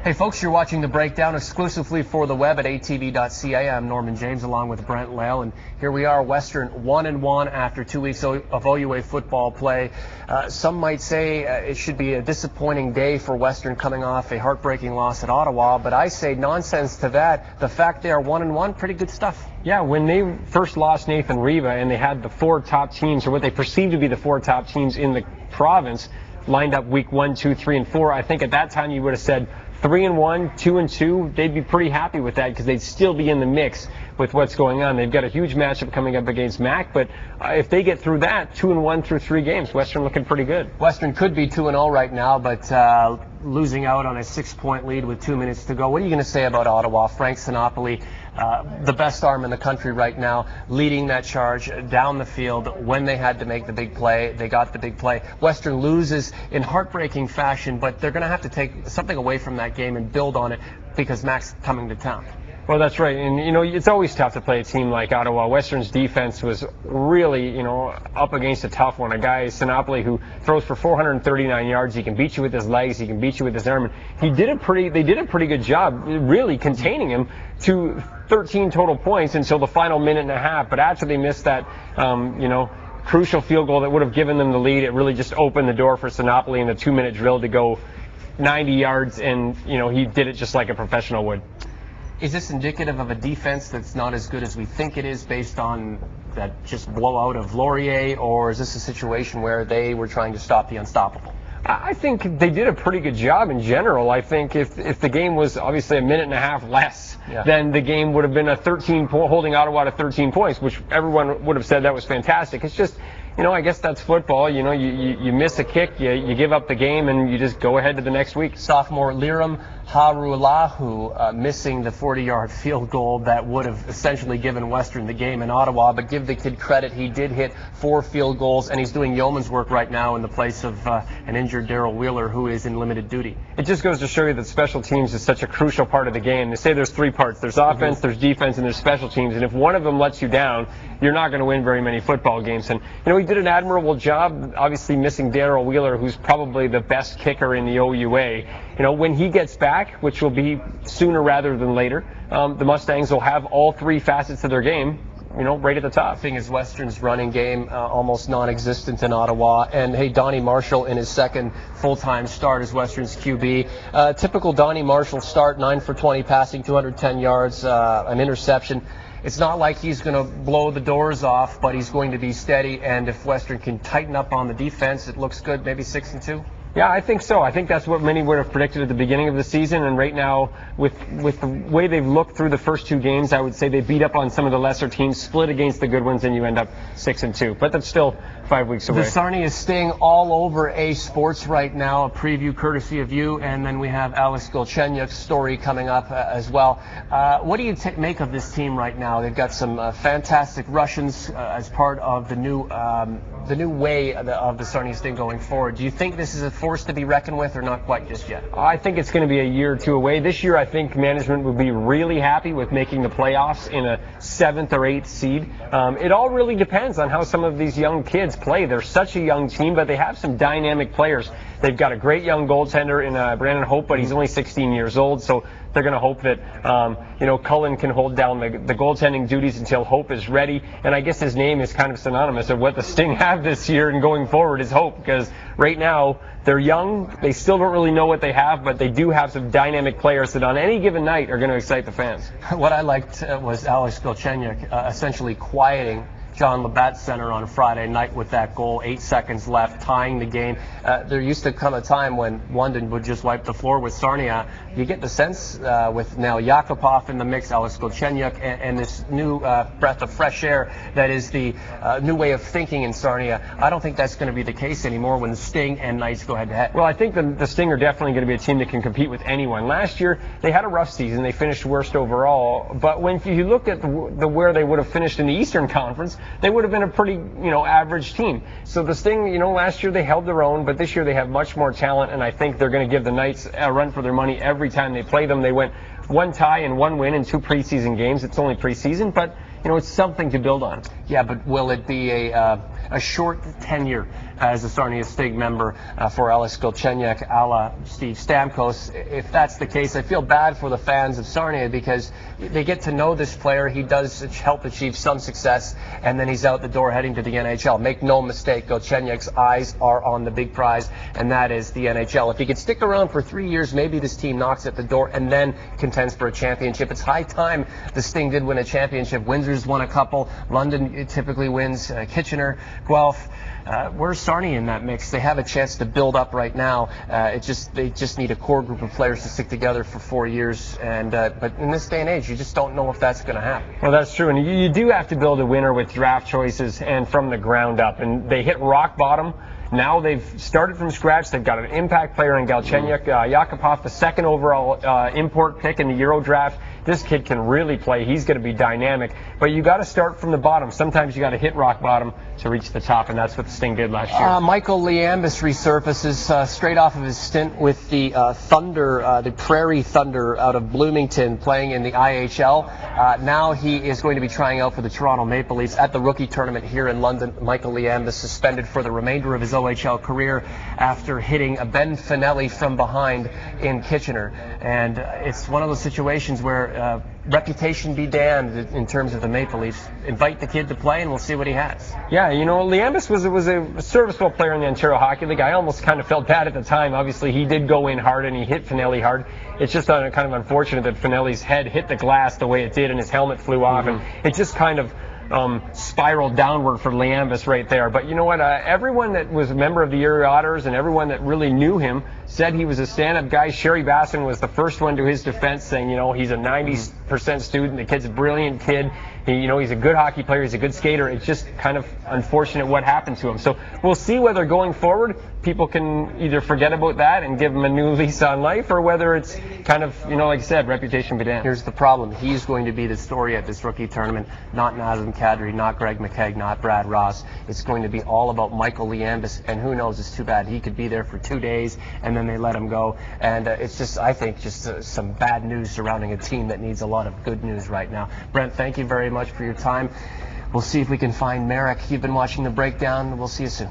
Hey folks, you're watching The Breakdown exclusively for the web at atv.ca. I'm Norman James along with Brent Lail, and here we are, Western 1-1 after 2 weeks of OUA football play. Some might say it should be a disappointing day for Western coming off a heartbreaking loss at Ottawa, but I say nonsense to that. The fact they are 1-1, pretty good stuff. Yeah, when they first lost Nathan Riva and they had the four top teams, or what they perceived to be the four top teams in the province, lined up week 1, 2, 3, and 4, I think at that time you would have said 3-1, 2-2, they'd be pretty happy with that because they'd still be in the mix with what's going on. They've got a huge matchup coming up against Mac, but if they get through that, 2-1 through 3 games, Western looking pretty good. Western could be 2-0 right now, but losing out on a 6-point lead with 2 minutes to go. What are you going to say about Ottawa? Frank Sinopoli, the best arm in the country right now, leading that charge down the field. When they had to make the big play, they got the big play. Western loses in heartbreaking fashion, but they're going to have to take something away from that game and build on it because Mac's coming to town. Well, that's right. And, you know, it's always tough to play a team like Ottawa. Western's defense was really, you know, up against a tough one. A guy, Sinopoli, who throws for 439 yards. He can beat you with his legs. He can beat you with his arm. And they did a pretty good job really containing him to 13 total points until the final minute and a half. But after they missed that, crucial field goal that would have given them the lead, it really just opened the door for Sinopoli in the 2-minute drill to go 90 yards. And, you know, he did it just like a professional would. Is this indicative of a defense that's not as good as we think it is based on that just blowout of Laurier, or is this a situation where they were trying to stop the unstoppable? I think they did a pretty good job in general. I think if the game was obviously a minute and a half less, then the game would have been holding Ottawa to 13 points, which everyone would have said that was fantastic. It's just, you know, I guess that's football. You know, you miss a kick, you give up the game, and you just go ahead to the next week. Sophomore Liram Harulahu missing the 40-yard field goal that would have essentially given Western the game in Ottawa, but give the kid credit. He did hit 4 field goals, and he's doing yeoman's work right now in the place of an injured Daryl Wheeler, who is in limited duty. It just goes to show you that special teams is such a crucial part of the game. They say there's 3 parts. There's offense, there's defense, and there's special teams, and if one of them lets you down, you're not going to win very many football games. And, you know, he did an admirable job, obviously missing Daryl Wheeler, who's probably the best kicker in the OUA. You know, when he gets back, which will be sooner rather than later, the Mustangs will have all 3 facets of their game, you know, right at the top. The thing is, Western's running game almost non-existent in Ottawa. And, hey, Donnie Marshall in his second full-time start as Western's QB. Typical Donnie Marshall start, 9 for 20 passing, 210 yards, an interception. It's not like he's going to blow the doors off, but he's going to be steady. And if Western can tighten up on the defense, it looks good, maybe 6-2. Yeah, I think so. I think that's what many would have predicted at the beginning of the season. And right now, with the way they've looked through the first 2 games, I would say they beat up on some of the lesser teams, split against the good ones, and you end up 6-2. But that's still 5 weeks away. The Sarnia Sting all over A Sports right now. A preview courtesy of you, and then we have Alex Golchenyuk's story coming up as well. What do you make of this team right now? They've got some fantastic Russians as part of the new way of the Sarnia Sting going forward. Do you think this is a force to be reckoned with, or not quite just yet? I think it's going to be a year or 2 away. This year, I think management would be really happy with making the playoffs in a 7th or 8th seed. It all really depends on how some of these young kids play. They're such a young team, but they have some dynamic players. They've got a great young goaltender in Brandon Hope, but he's only 16 years old, so they're going to hope that, Cullen can hold down the goaltending duties until Hope is ready. And I guess his name is kind of synonymous of what the Sting have this year and going forward is Hope, because right now they're young. They still don't really know what they have, but they do have some dynamic players that on any given night are going to excite the fans. What I liked was Alex Golchenyuk essentially quieting John Labatt Center on Friday night with that goal, 8 seconds left, tying the game. There used to come a time when London would just wipe the floor with Sarnia. You get the sense with now Yakupov in the mix, Alex Golchenyuk, and this new breath of fresh air that is the new way of thinking in Sarnia. I don't think that's going to be the case anymore when the Sting and Knights go head-to-head. Well, I think the Sting are definitely going to be a team that can compete with anyone. Last year, they had a rough season. They finished worst overall. But when you look at where they would have finished in the Eastern Conference, they would have been a pretty, average team. So the Sting, last year they held their own, but this year they have much more talent, and I think they're going to give the Knights a run for their money every time they play them. They went one tie and one win in 2 preseason games. It's only preseason, but it's something to build on. Yeah, but will it be a short tenure as a Sarnia Stig member for Alex Galchenyuk, a la Steve Stamkos? If that's the case, I feel bad for the fans of Sarnia because they get to know this player. He does help achieve some success, and then he's out the door heading to the NHL. Make no mistake, Galchenyuk's eyes are on the big prize, and that is the NHL. If he could stick around for 3 years, maybe this team knocks at the door and then contends for a championship. It's high time the Sting did win a championship. Windsor's won a couple. London typically wins. Kitchener, Guelph. Where's Sarnia in that mix? They have a chance to build up right now. They just need a core group of players to stick together for 4 years. But in this day and age, you just don't know if that's going to happen. Well, that's true. And you do have to build a winner with draft choices and from the ground up. And they hit rock bottom. Now they've started from scratch. They've got an impact player in Galchenyuk. Yakupov, the 2nd overall import pick in the Euro draft. This kid can really play. He's going to be dynamic. But you got to start from the bottom. Sometimes you got to hit rock bottom to reach the top, and that's what the Sting did last year. Michael Liambis resurfaces straight off of his stint with the Thunder, the Prairie Thunder out of Bloomington, playing in the IHL. Now he is going to be trying out for the Toronto Maple Leafs at the rookie tournament here in London. Michael Liambis suspended for the remainder of his OHL career after hitting a Ben Finelli from behind in Kitchener. And it's one of those situations where reputation be damned in terms of the Maple Leafs. Invite the kid to play and we'll see what he has. Yeah, Liambis was a serviceable player in the Ontario Hockey League. I almost kind of felt bad at the time. Obviously, he did go in hard and he hit Finelli hard. It's just kind of unfortunate that Finelli's head hit the glass the way it did and his helmet flew off. And it just kind of spiraled downward for Liambis right there. But you know what? Everyone that was a member of the Erie Otters and everyone that really knew him said he was a stand-up guy. Sherry Bassin was the first one to his defense, saying, he's a 90% student. The kid's a brilliant kid. He's a good hockey player. He's a good skater. It's just kind of unfortunate what happened to him. So we'll see whether going forward people can either forget about that and give him a new lease on life, or whether it's kind of, like I said, reputation be damned. Here's the problem. He's going to be the story at this rookie tournament, not Nazem Kadri, not Greg McKegg, not Brad Ross. It's going to be all about Michael Liambis, and who knows, it's too bad. He could be there for 2 days, and then they let him go. And it's just, I think, some bad news surrounding a team that needs a lot of good news right now. Brent, thank you very much for your time. We'll see if we can find Merrick. You've been watching The Breakdown. We'll see you soon.